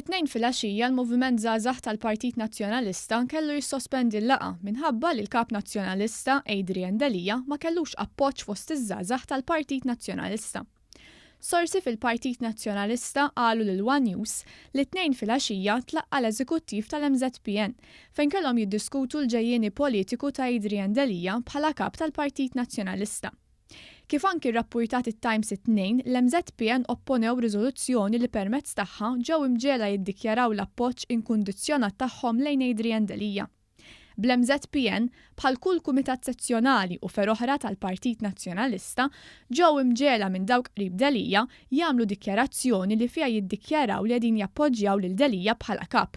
Fit-2 filgħaxija l-Moviment Żgħażagħ tal-Partit Nazzjonalista kellu jissospendi l-laqgħa minħabba li l-kap nazzjonalista Adrian Delija ma kellux appoġġ fost iż-żgħażagħ tal-Partit Nazzjonalista. Sorsi fil-Partit Nazzjonalista qalu lil One News li t-2 filgħaxija tlaqqa l-eżekuttiv tal-MZPN fejn kellhom jiddiskutu l-ġejjieni politiku ta' Adrian Delija bħala kap tal-Partit Nazzjonalista. Kif anki rrappurtat it-Times it-2, l-MZPN opponew riżoluzzjoni li permezz tagħha ġew imġiela jiddikjaraw l-appoġġ inkundizzjonat tagħhom lejn Adrian Delija. Bl-MZPN, bħal kull kumitat sezzjonali u fer oħra tal-Partit Nazzjonalista, ġew imġiela minn dawk qrib Delija jagħmlu dikjarazzjoni li fiha jiddikjaraw li qegħdin jappoġġjaw lil Delija bħala kap.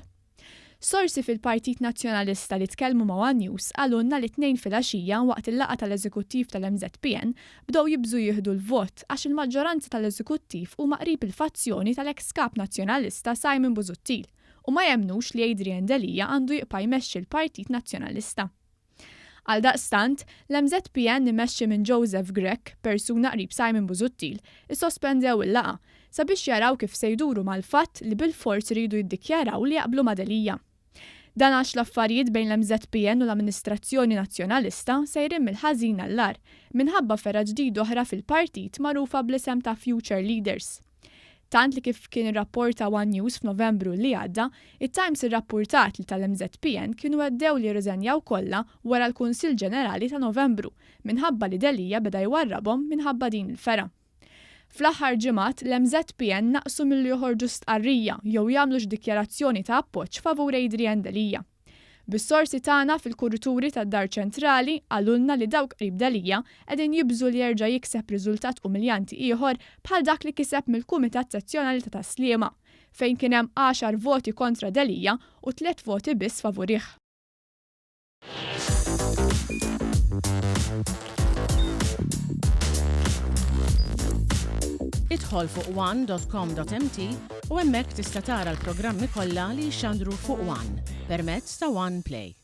Sorsi fil-Partit Nazzjonalista li tkellmu ma' One News għalunna li t-2 filgħaxija waqt il-laqgħa tal-eżekuttiv tal-MZPN bdew jibżu jieħdu l-vot għax il-maġġoranza tal-eżekuttiv huma qrib il-fazzjoni tal-eks kap nazzjonalista Simon Busuttil u ma jemnux li Adrian Delija għandu jibqa' jmexxi l-Partit Nazzjonalista. Għaldaqstant, l-MZPN imexxi minn Joseph Grech, persuna qrib Simon Busuttil, issospendew il-laqgħa sabiex jaraw kif se jduru mal-fatt li bil-fors iridu jiddikjaraw li jaqblu ma' Delija. Dan għax l-affarijiet bejn l-MZPN u l-Amministrazzjoni Nazzjonalista sejrin mill-ħażin għall-ar minħabba ferra ġdid oħra fil-partit magħrufa bl-isem ta' Future Leaders. Tant li kif kien irrapporta One News f'Novembru li għadda, it-Times irrapportat li tal-MZPN kienu għeddew li jirriżenjaw kollha wara l-Kunsill Ġenerali ta' Novembru minħabba li Delija beda jwarrabhom minħabba din il-fera. Fl-aħħar ġimgħat l-MZPN naqsu milli joħorġu stqarrija jew jagħmlu dikjarazzjoni ta' appoġġ favur Adrian Delija. Bis-sorsi tagħna fil-kurituri tad-Dar Ċentrali għalulna li dawk qrib Delija qegħdin jibżu li jerġa' jikseb riżultat umiljanti ieħor bħal dak li kiseb mill-Kumitat Sezzjonali ta' Sliema fejn kien hemm 10 voti kontra Delija u 3 voti biss favorih. Idħol fuq one.com.mt u hemmhekk tista' tara l-programmi kollha li jxandru fuq One permezz ta' One Play.